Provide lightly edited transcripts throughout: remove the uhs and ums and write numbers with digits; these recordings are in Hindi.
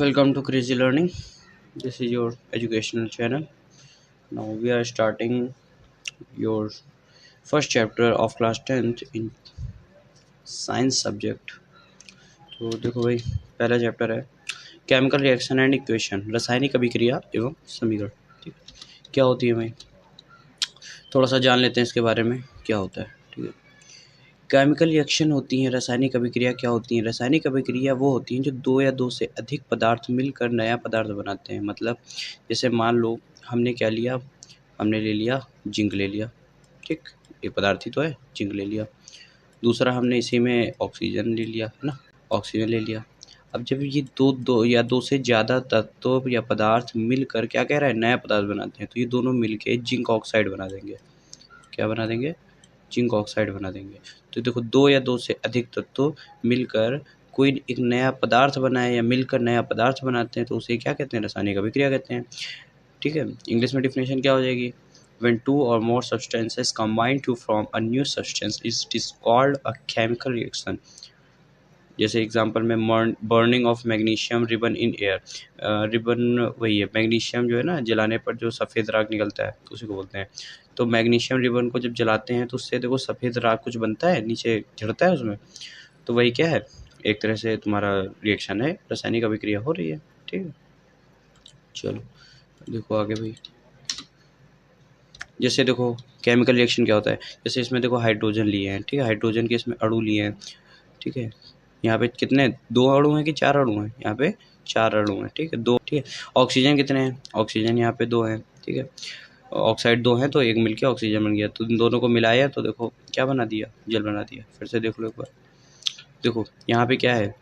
Welcome to Crazy Learning. This is your educational channel. Now we are starting your first chapter of class 10th in science subject. तो देखो भाई, पहला चैप्टर है केमिकल रिएक्शन एंड इक्वेशन, रासायनिक अभिक्रिया एवं समीकरण। ठीक, क्या होती है भाई, थोड़ा सा जान लेते हैं इसके बारे में क्या होता है। ठीक है, केमिकल रिएक्शन होती हैं, रासायनिक अभिक्रिया क्या होती हैं। रासायनिक अभिक्रिया वो होती हैं जो दो या दो से अधिक पदार्थ मिलकर नया पदार्थ बनाते हैं। मतलब जैसे मान लो हमने क्या लिया, हमने ले लिया जिंक ले लिया। ठीक, एक पदार्थ ही तो है, जिंक ले लिया। दूसरा हमने इसी में ऑक्सीजन ले लिया, है ना, ऑक्सीजन ले लिया। अब जब ये दो या दो से ज़्यादा तत्व या पदार्थ मिलकर क्या कह रहा है, नया पदार्थ बनाते हैं, तो ये दोनों मिलके जिंक ऑक्साइड बना देंगे। क्या बना देंगे? जिंक ऑक्साइड बना देंगे। तो देखो, दो या दो से अधिक तत्व मिलकर कोई एक नया पदार्थ बनाए या मिलकर नया पदार्थ बनाते हैं तो उसे क्या कहते हैं, रासायनिक अभिक्रिया कहते हैं। ठीक है, इंग्लिश में डिफिनेशन क्या हो जाएगी, when two or more substances combine to form a new substance it is called a chemical reaction। जैसे एग्जांपल में burning of magnesium ribbon in air. Ribbon वही है, मैग्नीशियम जो है ना, जलाने पर जो सफ़ेद राख निकलता है उसी को बोलते हैं। तो मैग्नीशियम रिबन को जब जलाते हैं तो उससे देखो सफ़ेद राख कुछ बनता है, नीचे झड़ता है उसमें, तो वही क्या है, एक तरह से तुम्हारा रिएक्शन है, रासायनिक अभिक्रिया हो रही है। ठीक है, चलो देखो आगे भाई। जैसे देखो केमिकल रिएक्शन क्या होता है, जैसे इसमें देखो हाइड्रोजन लिए हैं। ठीक है, हाइड्रोजन के इसमें अणु लिए हैं। ठीक है, यहाँ पे कितने, दो अणु हैं कि चार अणु हैं, यहाँ पे चार अणु हैं। ठीक है, दो। ठीक है, ऑक्सीजन कितने हैं, ऑक्सीजन यहाँ पे दो हैं। ठीक है, ऑक्साइड दो हैं तो एक मिलके ऑक्सीजन बन गया, तो इन दोनों को मिलाया तो देखो क्या बना दिया, जल बना दिया। फिर से देख लो एक बार, देखो यहाँ पे क्या है,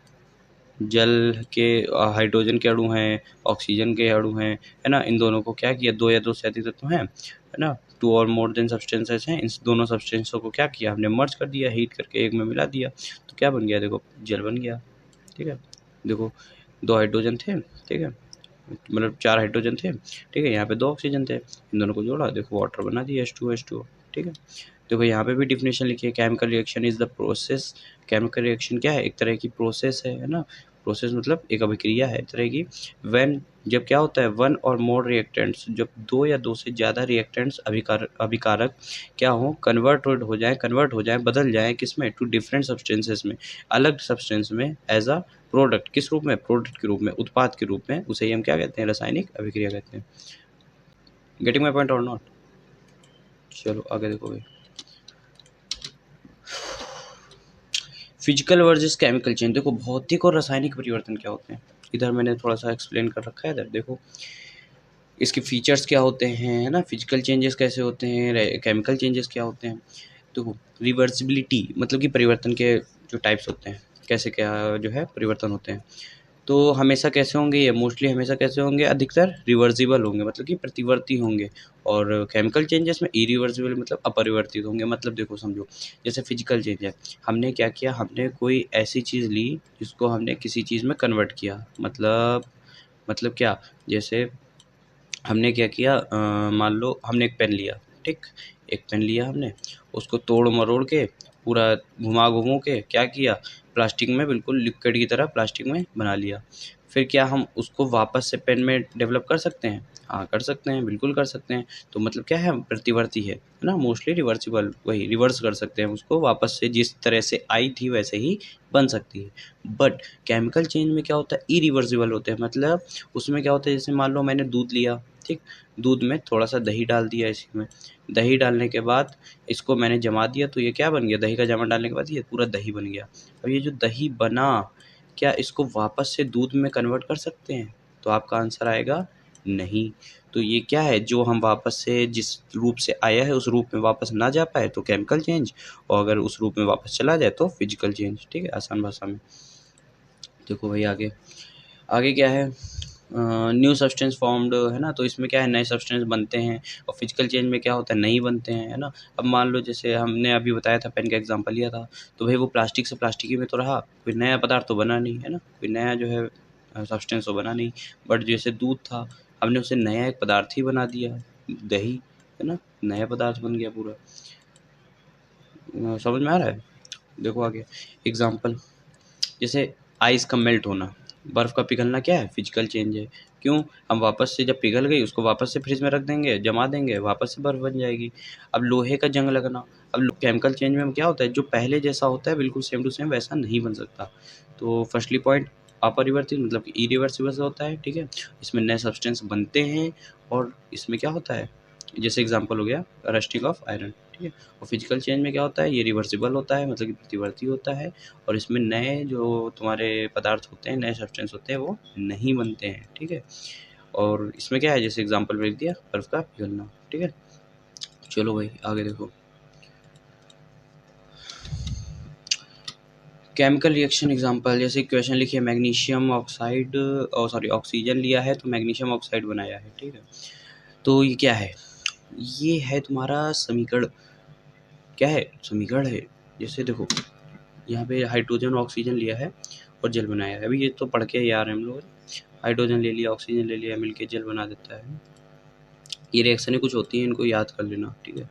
जल के हाइड्रोजन के अणु हैं, ऑक्सीजन के अणु हैं, है ना। इन दोनों को क्या किया, दो या दो से अधिक तत्व हैं, है ना, टू और मोर देन सब्सटेंसेस हैं। इन दोनों सब्सटेंसों को क्या किया हमने, मर्ज कर दिया, हीट करके एक में मिला दिया, तो क्या बन गया, देखो जल बन गया। ठीक है, देखो दो हाइड्रोजन थे, ठीक है, मतलब चार हाइड्रोजन थे। ठीक है, यहाँ पे दो ऑक्सीजन थे, इन दोनों को जोड़ा, देखो वाटर बना दिया, H2O। ठीक है, देखो यहाँ पे भी डिफिनेशन लिखी है, chemical reaction is the process. Chemical reaction क्या है, एक तरह की प्रोसेस है ना। प्रोसेस मतलब एक अभिक्रिया है एक तरह की। व्हेन, जब क्या होता है, वन और मोर रिएक्टेंट्स, जब दो या दो से ज़्यादा रिएक्टेंट्स अभिकारक क्या हो, कन्वर्ट हो जाए, बदल जाए किसमें, टू डिफरेंट सब्सटेंसेस में, अलग सब्सटेंस में, एज अ प्रोडक्ट, किस रूप में, प्रोडक्ट के रूप में, उत्पाद के रूप में, उसे हम क्या कहते हैं, रासायनिक अभिक्रिया कहते हैं। गेटिंग माई पॉइंट और नॉट? चलो आगे देखो भाई, फिजिकल वर्सेस केमिकल चेंज। देखो भौतिक और रासायनिक परिवर्तन क्या होते हैं, इधर मैंने थोड़ा सा एक्सप्लेन कर रखा है। इधर देखो इसके फीचर्स क्या होते हैं, है ना, फिजिकल चेंजेस कैसे होते हैं, केमिकल चेंजेस क्या होते हैं। देखो रिवर्सिबिलिटी मतलब कि परिवर्तन के जो टाइप्स होते हैं, कैसे क्या जो है परिवर्तन होते हैं, तो हमेशा कैसे होंगे, ये मोस्टली हमेशा कैसे होंगे, अधिकतर रिवर्सिबल होंगे, मतलब कि प्रतिवर्ती होंगे। और केमिकल चेंजेस में इरिवर्सिबल मतलब अपरिवर्तित होंगे। मतलब देखो समझो, जैसे फिजिकल चेंज है, हमने क्या किया, हमने कोई ऐसी चीज़ ली जिसको हमने किसी चीज़ में कन्वर्ट किया। मतलब क्या, जैसे हमने क्या किया, मान लो हमने एक पेन लिया। ठीक, एक पेन लिया हमने, उसको तोड़ मरोड़ के पूरा घुमा के क्या किया, प्लास्टिक में, बिल्कुल लिक्विड की तरह प्लास्टिक में बना लिया। फिर क्या हम उसको वापस से पेन में डेवलप कर सकते हैं? हाँ कर सकते हैं, बिल्कुल कर सकते हैं। तो मतलब क्या है, प्रतिवर्ती है ना, मोस्टली रिवर्सिबल, वही रिवर्स कर सकते हैं उसको, वापस से जिस तरह से आई थी वैसे ही बन सकती है। बट केमिकल चेंज में क्या होता है, इरिवर्सिबल होते हैं। मतलब उसमें क्या होता है, जैसे मान लो मैंने दूध लिया, ठीक, दूध में थोड़ा सा दही डाल दिया, इसी में दही डालने के बाद इसको मैंने जमा दिया, तो ये क्या बन गया, दही का जमा डालने के बाद ये पूरा दही बन गया। अब ये जो दही बना, क्या इसको वापस से दूध में कन्वर्ट कर सकते हैं? तो आपका आंसर आएगा नहीं। तो ये क्या है, जो हम वापस से जिस रूप से आया है उस रूप में वापस ना जा पाए तो केमिकल चेंज, और अगर उस रूप में वापस चला जाए तो फिजिकल चेंज। ठीक है, आसान भाषा में। देखो भाई आगे, आगे क्या है, न्यू सब्सटेंस फॉर्म्ड, है ना, तो इसमें क्या है, नए सब्सटेंस बनते हैं। और फिजिकल चेंज में क्या होता है, नहीं बनते हैं, है ना। अब मान लो जैसे हमने अभी बताया था, पेन का एग्जांपल लिया था, तो भाई वो प्लास्टिक से प्लास्टिक ही में तो रहा, कोई नया पदार्थ तो बना नहीं, है ना, कोई नया जो है सब्सटेंस तो बना नहीं। बट जैसे दूध था, हमने उसे नया एक पदार्थ ही बना दिया, दही, है ना, नया पदार्थ बन गया पूरा। समझ में आ रहा है? देखो आगे एग्जाम्पल, जैसे आइस का मेल्ट होना, बर्फ़ का पिघलना क्या है? फिजिकल चेंज है। क्यों? हम वापस से जब पिघल गई उसको वापस से फ्रिज में रख देंगे, जमा देंगे, वापस से बर्फ़ बन जाएगी। अब लोहे का जंग लगना, अब केमिकल चेंज में क्या होता है, जो पहले जैसा होता है बिल्कुल सेम टू सेम वैसा नहीं बन सकता। तो फर्स्टली पॉइंट अपरिवर्तित मतलब कि इरिवर्सिबल होता है, ठीक है? इसमें नए सब्सटेंस बनते हैं और इसमें क्या होता है, जैसे एग्जांपल हो गया रस्टिंग ऑफ आयरन, ठीक है? और फिजिकल चेंज में क्या होता है, ये रिवर्सिबल होता है मतलब कि प्रतिवर्ती होता है और इसमें नए जो तुम्हारे पदार्थ होते हैं, नए सब्सटेंस होते हैं वो नहीं बनते हैं, ठीक है? और इसमें क्या है, जैसे एग्जांपल में लिख दिया बर्फ़ का पिघलना, ठीक है? चलो भाई आगे देखो। केमिकल रिएक्शन एग्जांपल, जैसे क्वेश्चन लिखिए मैग्नीशियम ऑक्साइड सॉरी ऑक्सीजन लिया है तो मैग्नीशियम ऑक्साइड बनाया है, ठीक है? तो ये क्या है? ये है तुम्हारा समीकरण। क्या है? समीकरण है। जैसे देखो यहाँ पे हाइड्रोजन ऑक्सीजन लिया है और जल बनाया है। अभी ये तो पढ़ के ही आ रहे हैं हम लोग। हाइड्रोजन ले लिया, ऑक्सीजन ले लिया, मिलके जल बना देता है। ये रिएक्शनें कुछ होती हैं, इनको याद कर लेना, ठीक है?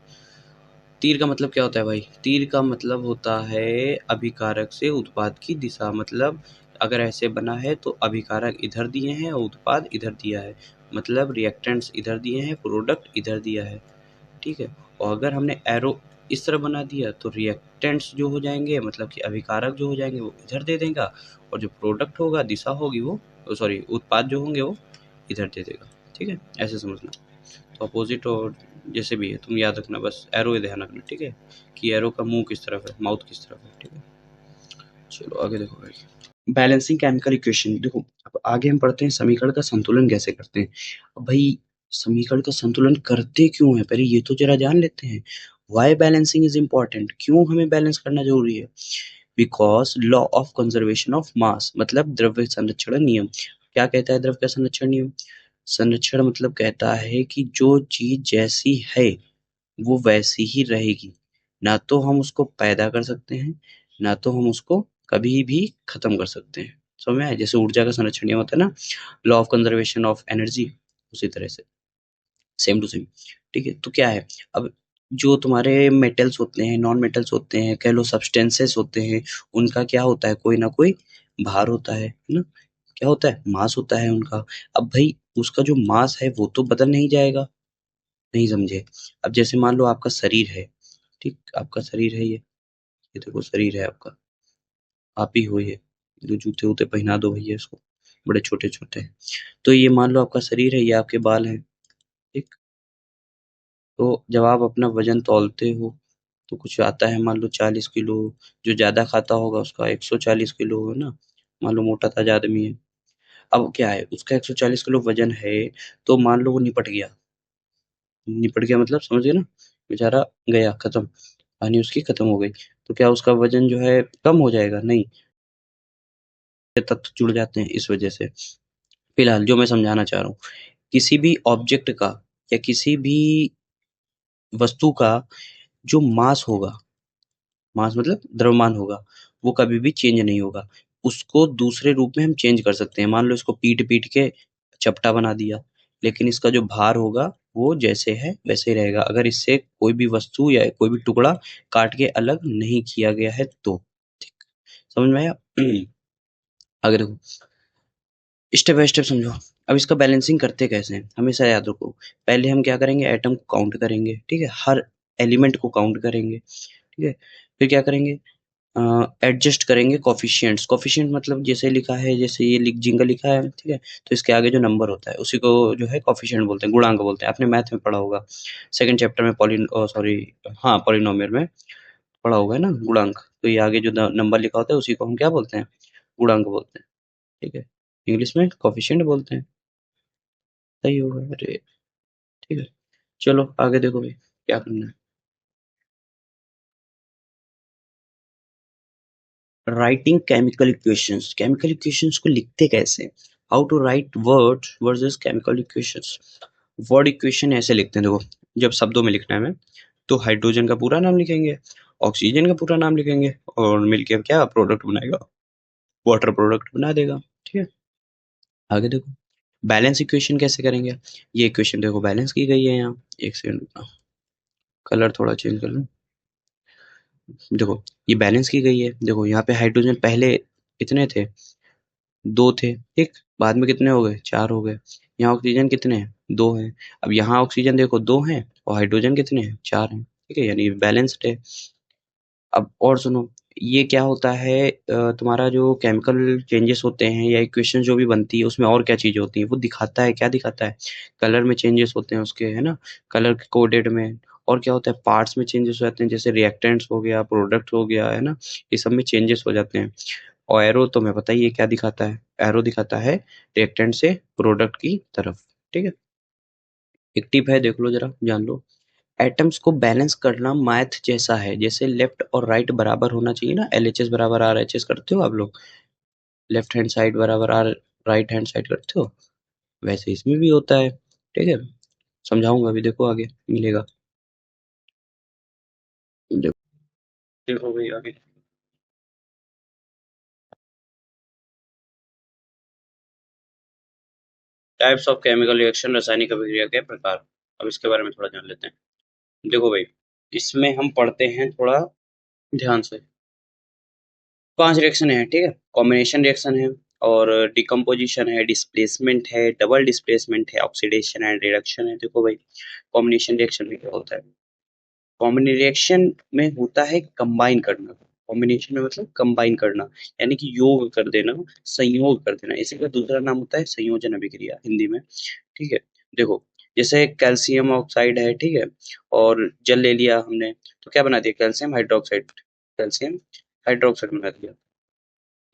तीर का मतलब क्या होता है भाई? तीर का मतलब होता है अभिकारक से उत्पाद की दिशा। मतलब अगर ऐसे बना है तो अभिकारक इधर दिए हैं और उत्पाद इधर दिया है। मतलब रिएक्टेंट्स इधर दिए हैं, प्रोडक्ट इधर दिया है, ठीक है? और अगर हमने एरो इस तरह बना दिया तो रिएक्टेंट्स जो हो जाएंगे मतलब कि अभिकारक जो हो जाएंगे वो इधर दे देगा और जो प्रोडक्ट होगा दिशा होगी वो सॉरी उत्पाद जो होंगे वो इधर दे देगा, ठीक है? ऐसे समझना। तो अपोजिट और जैसे भी है तुम याद रखना, बस एरो ही ध्यान रखना, ठीक है? कि एरो का मुंह किस तरफ है, माउथ किस तरफ है, ठीक है? चलो आगे देखो भाई। बैलेंसिंग केमिकल इक्वेशन देखो। अब आगे हम पढ़ते हैं समीकरण का संतुलन कैसे करते हैं। अब भाई समीकरण का संतुलन करते क्यों है, पहले ये तो जरा जान लेते हैं। वाई बैलेंसिंग इज इम्पोर्टेंट, क्यों हमें बैलेंस करना जरूरी है? Because law of conservation of mass मतलब द्रव्य संरक्षण नियम। क्या कहता है द्रव्य संरक्षण नियम? संरक्षण मतलब कहता है कि जो चीज जैसी है वो वैसी ही रहेगी। ना तो हम उसको पैदा कर सकते हैं, ना तो हम उसको कभी भी खत्म कर सकते हैं। समझ में आया? जैसे ऊर्जा का संरक्षण नियम होता है ना, law of conservation of energy, उसी तरह से सेम टू सेम, ठीक है? तो क्या है, अब जो तुम्हारे मेटल्स होते हैं, नॉन मेटल्स होते हैं, कह लो सब्सटेंसेस होते हैं, उनका क्या होता है, कोई ना कोई भार होता है ना? क्या होता है? मास होता है उनका। अब भाई उसका जो मास है वो तो बदल नहीं जाएगा, नहीं समझे? अब जैसे मान लो आपका शरीर है, ठीक? आपका शरीर है ये देखो शरीर है आपका, आप ही हो ये। जो जूते वूते पहना दो भैया इसको, बड़े छोटे छोटे। तो ये मान लो आपका शरीर है, ये आपके बाल हैं, ठीक? तो जब आप अपना वजन तौलते हो तो कुछ आता है मान लो 40 किलो। जो ज्यादा खाता होगा उसका 140 किलो है ना। मान लो मोटा ताजा आदमी है, अब क्या है उसका 140 किलो वजन है, तो मान लो वो निपट गया। निपट गया मतलब समझ गए ना? बेचारा गया, खत्म, कहानी उसकी खत्म हो गई। तो क्या उसका वजन जो है कम हो जाएगा? नहीं, ये तत्व जुड़ जाते हैं इस वजह से। फिलहाल जो मैं समझाना चाह रहा हूँ, किसी भी ऑब्जेक्ट का या किसी भी वस्तु का जो मास होगा, मास मतलब द्रव्यमान होगा, वो कभी भी चेंज नहीं होगा। उसको दूसरे रूप में हम चेंज कर सकते हैं। मान लो इसको पीट-पीट के चपटा बना दिया, लेकिन इसका जो भार होगा वो जैसे है वैसे ही रहेगा। अगर इससे कोई भी वस्तु या कोई भी टुकड़ा काट के अलग नहीं किया गया है तो। ठीक, समझ में आया? आगे देखो, स्टेप बाय स्टेप समझो। अब इसका बैलेंसिंग करते कैसे हैं, हमेशा याद रखो। पहले हम क्या करेंगे, एटम को काउंट करेंगे, ठीक है? हर एलिमेंट को काउंट करेंगे, ठीक है? फिर क्या करेंगे, एडजस्ट करेंगे कोफिशिएंट्स। कोफिशिएंट मतलब जैसे लिखा है, जैसे ये जिंगल लिखा है, ठीक है? तो इसके आगे जो नंबर होता है उसी को जो है कोफिशिएंट बोलते हैं, गुणांक बोलते हैं। आपने मैथ में पढ़ा होगा, सेकंड चैप्टर में सॉरी, हाँ पॉलिनोमियल में पढ़ा होगा है ना, गुणांक। तो ये आगे जो नंबर लिखा होता है उसी को हम क्या बोलते हैं, गुणांक बोलते हैं, ठीक है? इंग्लिश में कोफिशिएंट बोलते हैं। सही होगा, अरे ठीक है। चलो आगे देखो भाई क्या करना है। Writing chemical equations, chemical equations को लिखते कैसे? How to write word versus chemical equations. Word equation ऐसे लिखते हैं देखो, जब शब्दों में लिखना है हमें, तो हाइड्रोजन का पूरा नाम लिखेंगे, ऑक्सीजन का पूरा नाम लिखेंगे और मिलके क्या प्रोडक्ट बनाएगा, वाटर प्रोडक्ट बना देगा, ठीक है? आगे देखो, बैलेंस इक्वेशन कैसे करेंगे। ये इक्वेशन देखो बैलेंस की गई है यहाँ, एक सेकंड, कलर थोड़ा चेंज कर लूँ। देखो ये बैलेंस की गई है, देखो यहाँ पे हाइड्रोजन पहले इतने थे, 2 थे, ठीक? बाद में कितने हो गए? 4 हो गए। यहाँ ऑक्सीजन कितने हैं? 2 हैं। अब यहाँ ऑक्सीजन देखो 2 हैं और हाइड्रोजन कितने हैं? 4 हैं, ठीक है? यानी बैलेंस्ड है। अब और सुनो, ये क्या होता है, तुम्हारा जो केमिकल चेंजेस होते हैं या इक्वेशन जो भी बनती है उसमें और क्या चीज़ें होती हैं वो दिखाता है, क्या दिखाता है? कलर में चेंजेस होते हैं उसके, है ना? कलर कोडेड में। और क्या होता है, पार्ट्स में चेंजेस हो जाते हैं, जैसे रिएक्टेंट्स हो गया, प्रोडक्ट हो गया, है ना? ये सब में चेंजेस हो जाते हैं। और एरो तो मैं पता ही है क्या दिखाता है, एरो दिखाता है रिएक्टेंट से प्रोडक्ट की तरफ, ठीक है? एक टिप है, देख लो जरा, जान लो। एटम्स को बैलेंस करना मैथ जैसा है, जैसे लेफ्ट और राइट बराबर होना चाहिए ना, एलएचएस बराबर आरएचएस करते हो आप लोग, लेफ्ट हैंड साइड बराबर आर राइट हैंड साइड करते हो, वैसे इसमें भी होता है, ठीक है? समझाऊंगा अभी, देखो आगे मिलेगा। देखो, देखो भाई आगे, टाइप्स ऑफ केमिकल रिएक्शन, रासायनिक अभिक्रिया के प्रकार। अब इसके बारे में थोड़ा जान लेते हैं। देखो भाई, इसमें हम पढ़ते हैं थोड़ा ध्यान से। 5 रिएक्शन है, ठीक है? कॉम्बिनेशन रिएक्शन है, और डिकम्पोजिशन है, डिस्प्लेसमेंट है, डबल डिस्प्लेसमेंट है, ऑक्सीडेशन एंड रिडक्शन है। देखो भाई, कॉम्बिनेशन रिएक्शन में क्या होता है? कॉम्बिनेशन में होता है कंबाइन करना। कॉम्बिनेशन में मतलब कंबाइन करना, यानी कि योग कर देना, संयोग कर देना। इसी का दूसरा नाम होता है संयोजन अभिक्रिया हिंदी में, ठीक है? देखो, जैसे कैल्शियम ऑक्साइड है, ठीक है? और जल ले लिया हमने, तो क्या बना दिया? कैल्शियम हाइड्रोक्साइड, कैल्शियम हाइड्रोक्साइड बना दिया।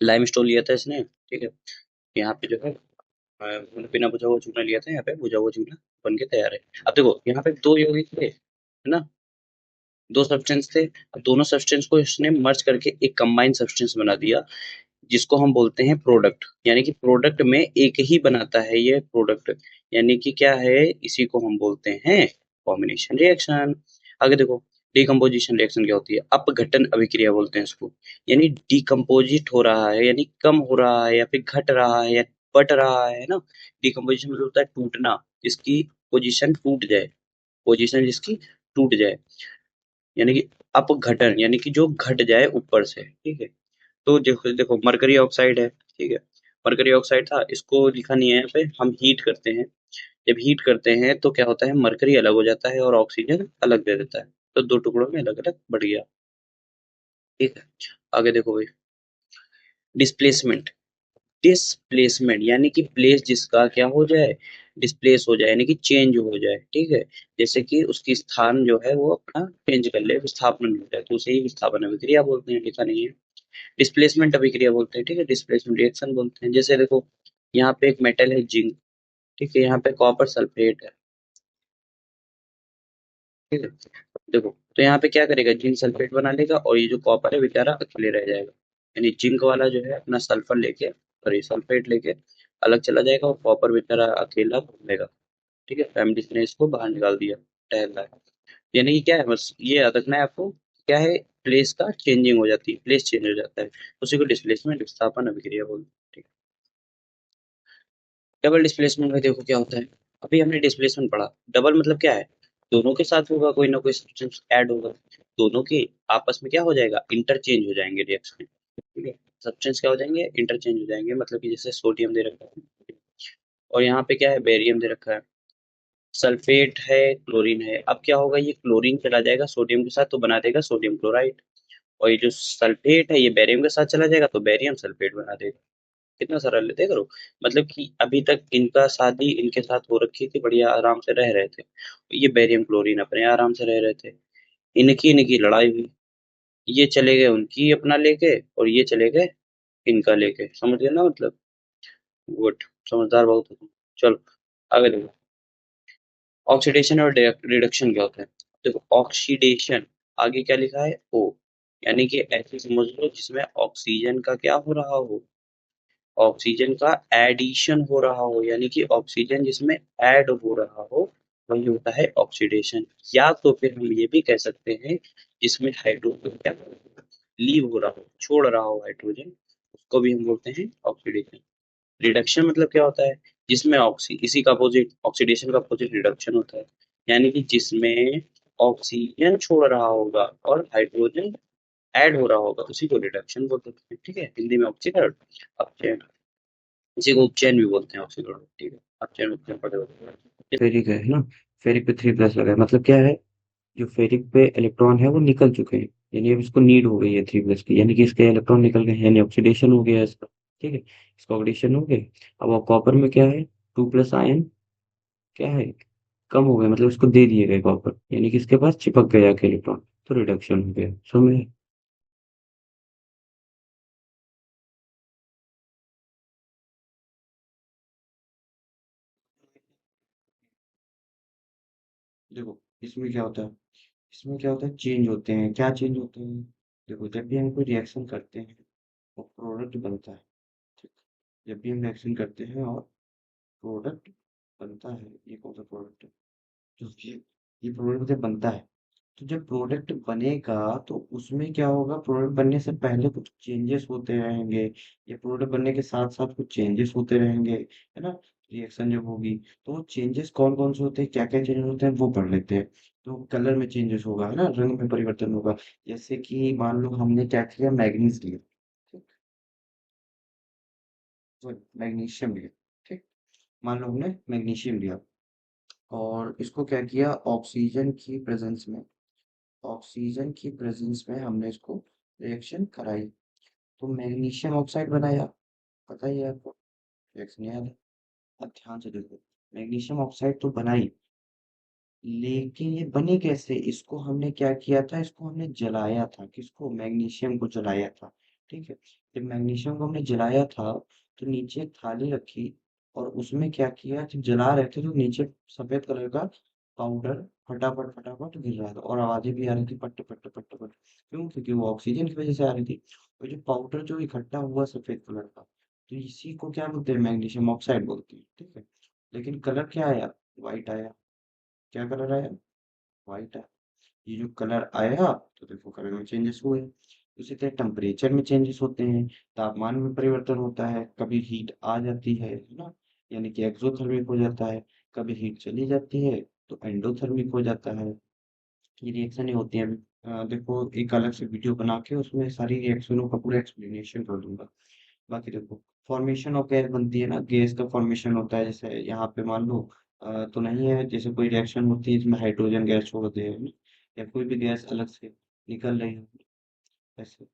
लाइमस्टोन लिया था इसने, ठीक है? यहाँ पे जो है बिना बुझा हुआ चूना लिया था, यहाँ पे बुझा हुआ चूना बन के तैयार है। अब देखो, यहाँ पे दो यौगिक थे, है ना? दो सब्सटेंस थे। अब दोनों सब्सटेंस को इसने मर्ज करके एक कंबाइंड सब्सटेंस बना दिया, जिसको हम बोलते हैं प्रोडक्ट। यानी कि प्रोडक्ट में एक ही बनाता है ये प्रोडक्ट, यानी कि क्या है, इसी को हम बोलते हैं कॉम्बिनेशन रिएक्शन। आगे देखो, डिकम्पोजिशन रिएक्शन क्या होती है? अपघटन अभिक्रिया बोलते हैं इसको। यानी डिकम्पोजिट हो रहा है, यानी कम हो रहा है या फिर घट रहा है या बट रहा है ना। डिकम्पोजिशन मतलब होता है टूटना, इसकी पोजीशन टूट जाए, पोजीशन जिसकी टूट जाए, यानी कि अपघटन, यानी कि जो घट जाए ऊपर से, ठीक है? तो देखो देखो, मरकरी ऑक्साइड है, ठीक है? मरकरी ऑक्साइड था, इसको लिखा नहीं है यहाँ पे, हम हीट करते हैं। जब हीट करते हैं तो क्या होता है, मरकरी अलग हो जाता है और ऑक्सीजन अलग दे देता है, तो दो टुकड़ों में अलग अलग बढ़ गया, ठीक है? आगे देखो भाई, डिस्प्लेसमेंट। डिस्प्लेसमेंट यानी कि प्लेस जिसका क्या हो जाए, डिस्प्लेस हो जाए, यानी कि चेंज हो जाए, ठीक है? जैसे कि उसकी स्थान जो है वो अपना चेंज कर ले, विस्थापन हो जाए, तो उसे ही विस्थापन अभिक्रिया बोलते हैं, लिखा नहीं है। डिस्प्लेसमेंट अभिक्रिया बोलते हैं, ठीक है? डिस्प्लेसमेंट रिएक्शन बोलते हैं। जैसे देखो, यहाँ पे एक मेटल है जिंक, ठीक है? यहाँ पे कॉपर सल्फेट है, ठीक है? देखो, तो यहाँ पे क्या करेगा, जिंक सल्फेट बना लेगा और ये जो कॉपर है बेचारा अकेले रह जाएगा, यानी जिंक वाला जो है अपना सल्फर लेके, सॉरी सल्फेट लेके अलग चला जाएगा और कॉपर बेचारा अकेला घूमेगा, ठीक है? फैमिली ने इसको बाहर निकाल दिया, टहल रहा है। यानी कि क्या है, बस ये याद रखना है आपको, क्या है, प्लेस का चेंजिंग हो जाती है, प्लेस चेंज हो जाता है, उसी को डिस्प्लेसमेंट विस्थापन अभिक्रिया बोलते हैं, ठीक है? डबल डिस्प्लेसमेंट में देखो क्या होता है, अभी हमने डिस्प्लेसमेंट पढ़ा। डबल मतलब क्या है, दोनों के साथ होगा, कोई ना कोई सब्सटेंस ऐड होगा, दोनों के आपस में क्या हो जाएगा, इंटरचेंज हो जाएंगे रिएक्शन, ठीक है? सब्सटेंस क्या हो जाएंगे, इंटरचेंज हो जाएंगे, मतलब कि जैसे सोडियम दे रखा है और यहाँ पे क्या है, बेरियम दे रखा है, सल्फेट है, क्लोरीन है। अब क्या होगा, ये क्लोरीन चला जाएगा सोडियम के साथ तो बना देगा सोडियम क्लोराइड, और ये जो सल्फेट है ये बेरियम के साथ चला जाएगा तो बेरियम सल्फेट बना देगा। कितना सारा लेते करो, मतलब कि अभी तक इनका शादी इनके साथ हो रखी थी, बढ़िया आराम से रह रहे थे, ये बेरियम क्लोरीन अपने आराम से रह रहे थे। इनकी इनकी लड़ाई हुई, ये चले गए उनकी अपना लेके और ये चले गए इनका लेके, समझ गए ना मतलब? गुड, समझदार बहुत हो तुम। चलो आगे देखो, ऑक्सीडेशन और रिडक्शन क्या होता है? देखो, ऑक्सीडेशन, आगे क्या लिखा है, ओ, यानी कि ऐसे समझ लो जिसमें ऑक्सीजन का क्या हो रहा हो, ऑक्सीजन का एडिशन हो रहा हो, यानी कि ऑक्सीजन जिसमें ऐड हो रहा हो, वही होता है ऑक्सीडेशन। या तो फिर हम ये भी कह सकते हैं, जिसमें हाइड्रोजन क्या लीव हो रहा हो, छोड़ रहा हो हाइड्रोजन, उसको भी हम बोलते हैं ऑक्सीडेशन। रिडक्शन मतलब क्या होता है, जिसमें ऑक्सी इसी का अपोजिट, ऑक्सीडेशन का अपोजिट रिडक्शन होता है, यानी कि जिसमें ऑक्सीजन छोड़ रहा होगा और हाइड्रोजन ऐड हो रहा होगा, उसी को रिडक्शन बोलते हैं, ठीक है? हिंदी में ऑक्सीकरण, अपचयन। इसी को उपचयन भी बोलते हैं ऑक्सीकरण, ठीक है। अपचयन उपचयन पढ़े होते हैं। फेरिक है ना, फेरिक पे 3+ लगा है, मतलब क्या है, जो फेरिक पे इलेक्ट्रॉन है वो निकल चुके हैं, यानी अब इसको नीड हो गई है 3+ की, यानी कि इसके इलेक्ट्रॉन निकल गए हैं, यानी ऑक्सीडेशन हो गया है इसका, ठीक है, इसका ऑक्सीडेशन हो गया। अब कॉपर में क्या है, 2+ आयन क्या है, कम हो गया, मतलब इसको दे दिए गए कॉपर, यानी कि इसके पास चिपक गया के इलेक्ट्रॉन, तो रिडक्शन हो गया, समझे। देखो इसमें क्या होता है, इसमें क्या होता है, चेंज होते हैं, क्या चेंज होते हैं। देखो जब भी हम कोई रिएक्शन करते हैं और प्रोडक्ट बनता है, ठीक, जब भी हम रिएक्शन करते हैं और प्रोडक्ट बनता है, ये कौन सा प्रोडक्ट है, तो ये प्रोडक्ट जब बनता है, तो जब प्रोडक्ट बनेगा तो उसमें क्या होगा, प्रोडक्ट बनने से पहले कुछ चेंजेस होते रहेंगे, या प्रोडक्ट बनने के साथ साथ कुछ चेंजेस होते रहेंगे, है ना। रिएक्शन जब होगी तो वो चेंजेस कौन कौन से होते हैं, क्या क्या चेंजेस होते हैं, वो पढ़ लेते हैं। तो कलर में चेंजेस होगा, है ना, रंग में परिवर्तन होगा। जैसे कि मान लो हमने क्या किया, मैग्नीज लिया, ठीक, मैग्नीशियम लिया, ठीक, मान लो हमने मैग्नीशियम लिया और इसको क्या किया, ऑक्सीजन की प्रेजेंस में हमने इसको रिएक्शन कराई, तो मैग्नीशियम ऑक्साइड बनाया, पता ही है आपको, रिएक्शन याद है। अब ध्यान से देखो, मैग्नीशियम ऑक्साइड तो बनाई, लेकिन ये बनी कैसे, इसको हमने क्या किया था, इसको हमने जलाया था, किसको, मैग्नीशियम को जलाया था, ठीक है। जब मैग्नीशियम को हमने जलाया था तो नीचे एक थाली रखी और उसमें क्या किया, जब जला रहे थे तो नीचे सफेद कलर का पाउडर फटाफट फटाफट गिर रहा था और आवाजें भी आ रही थी, पट पट पट पट, क्यों, क्योंकि वो ऑक्सीजन की वजह से आ रही थी। और जो पाउडर जो इकट्ठा हुआ सफेद कलर का, तो इसी को क्या बोलते हैं, मैग्नीशियम ऑक्साइड बोलते हैं, ठीक है। लेकिन कलर क्या आया, व्हाइट आया, क्या कलर आया, व्हाइट आया। ये जो कलर आया तो देखो कलर में चेंजेस हुए। उसी तरह टेम्परेचर में चेंजेस होते हैं, तापमान में परिवर्तन होता है, कभी हीट आ जाती है ना, यानी कि एक्सोथर्मिक हो जाता है, कभी हीट चली जाती है तो एंडोथर्मिक हो जाता है। ये रिएक्शन ही होती है। देखो एक अलग से वीडियो बना के उसमें सारी रिएक्शनों का पूरा एक्सप्लेनेशन कर दूंगा। बाकी देखो, फॉर्मेशन ऑफ गैस बनती है ना, गैस का फॉर्मेशन होता है, जैसे यहाँ पे मान लो तो नहीं है, जैसे कोई रिएक्शन होती है इसमें हाइड्रोजन गैस छोड़ दे, है ना, या कोई भी गैस अलग से निकल रही है ऐसे।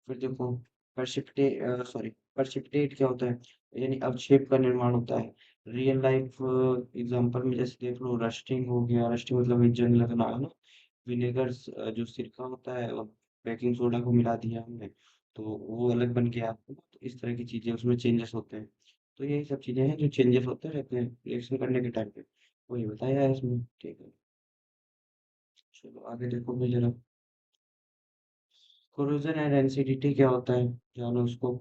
फिर देखो परसिपिटेट क्या होता है, यानी अवक्षेप का निर्माण होता है। रियल लाइफ एग्जांपल में जैसे देख लो, रस्टिंग हो गया, रस्टिंग मतलब एक जंग लगना, है ना। विनेगर जो सिरका होता है और बेकिंग सोडा को मिला दिया हमने, तो वो अलग बन गया, है ना? तो इस तरह की चीजें उसमें चेंजेस होते हैं। तो यही सब चीजें हैं जो चेंजेस होते रहते हैं रिएक्शन करने के टाइम पे, वही बताया है इसमें, ठीक है। चलो आगे देखो भाई जरा, कोरोजन एंड एसिडिटी क्या होता है, जानो उसको।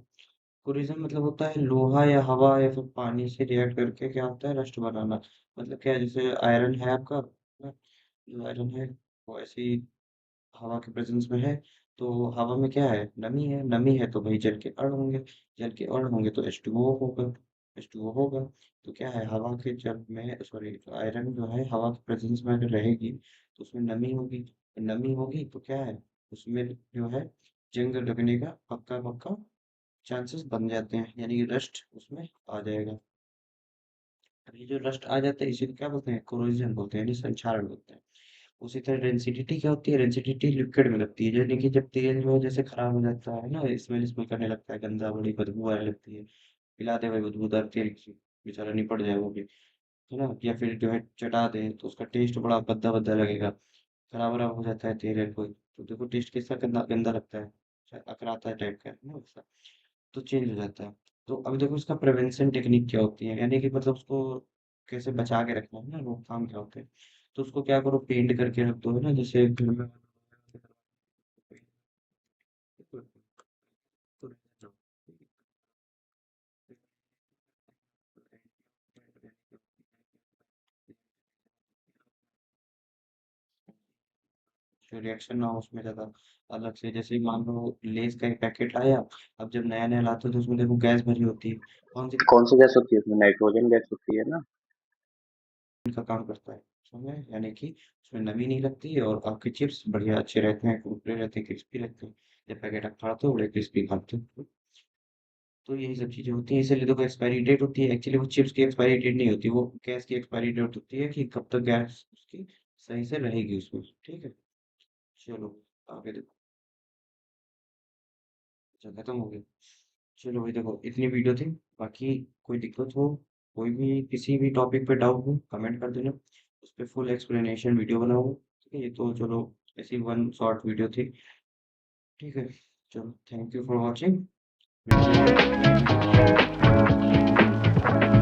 कोरिजन मतलब होता है लोहा या हवा या फिर पानी से रिएक्ट करके क्या होता है, रस्ट बनाना। मतलब क्या है, जैसे आयरन है आपका, है, जो आयरन है वो ऐसी हवा के प्रेजेंस में है, तो हवा में क्या है, नमी है, नमी है तो भाई जल के अण होंगे, जल के अण होंगे तो H2O होगा, H2O होगा। तो क्या है, हवा के जल में, सॉरी, आयरन जो है हवा के प्रेजेंस में अगर रहेगी तो उसमें नमी होगी, नमी होगी तो क्या है, उसमें जो है जंग लगने का पक्का पक्का चांसेस बन जाते हैं, यानी कि रस्ट उसमें आ जाएगा। अब ये जो रस्ट आ जाता है इसी को क्या बोलते हैं, कोरोजन बोलते हैं, यानी संक्षारण बोलते हैं। उसी तरह डेंसिटी क्या होती है, डेंसिटी लिक्विड में लगती है, यानी कि जब तेल जो है जैसे खराब हो जाता है ना, स्मेल स्मेल करने लगता है, गंदा, बड़ी बदबू आने लगती है, पिला दे भाई बदबूदार तेल की, बेचारा निपट जाए वो भी, है ना, या फिर जो है चटा दे तो उसका टेस्ट बड़ा भद्दा भद्दा लगेगा, खराब वराब हो जाता है तेल है कोई, तो देखो टेस्ट कैसा गंदा गंदा लगता है, अकड़ाता है टाइप का, है ना वैसा, तो चेंज हो जाता है। तो अब देखो इसका प्रिवेंशन टेक्निक क्या होती है, यानी कि मतलब उसको कैसे बचा के रखना है ना, रोकथाम क्या होते हैं। तो उसको क्या करो, पेंट करके रख दो, है ना, जैसे घर में रिएक्शन ना हो उसमें ज्यादा, अलग से जैसे मान लो लेस का एक पैकेट लाया, अब जब नया नया लाते हो तो उसमें देखो गैस भरी होती है, कौन सी गैस होती है उसमें, नाइट्रोजन गैस होती है ना, का काम करता है, समझे, यानी कि उसमें नमी नहीं लगती है और आपके चिप्स बढ़िया अच्छे रहते हैं, कुरकुरे रहते हैं, क्रिस्पी रहते हैं। जब पैकेट आप खाते हो बड़े क्रिस्पी खाते हो। तो यही सब चीज़ें होती हैं, इसीलिए देखो एक्सपायरी डेट होती है, एक्चुअली वो चिप्स की एक्सपायरी डेट नहीं होती, वो गैस की एक्सपायरी डेट होती है कि कब तक गैस उसकी सही से रहेगी उसमें, ठीक है? चलो, आगे देखो। अच्छा, खत्म हो गया? चलो भाई देखो, इतनी वीडियो थी, बाकी कोई दिक्कत हो, कोई भी किसी भी टॉपिक पे डाउट हो, कमेंट कर देना, उस पे फुल एक्सप्लेनेशन वीडियो बनाऊँगा, ठीक है? ये तो चलो ऐसी वन शॉर्ट वीडियो थी, ठीक है? चलो, थैंक यू फॉर वॉचिंग, मिलते हैं नेक्स्ट वीडियो में, बाय।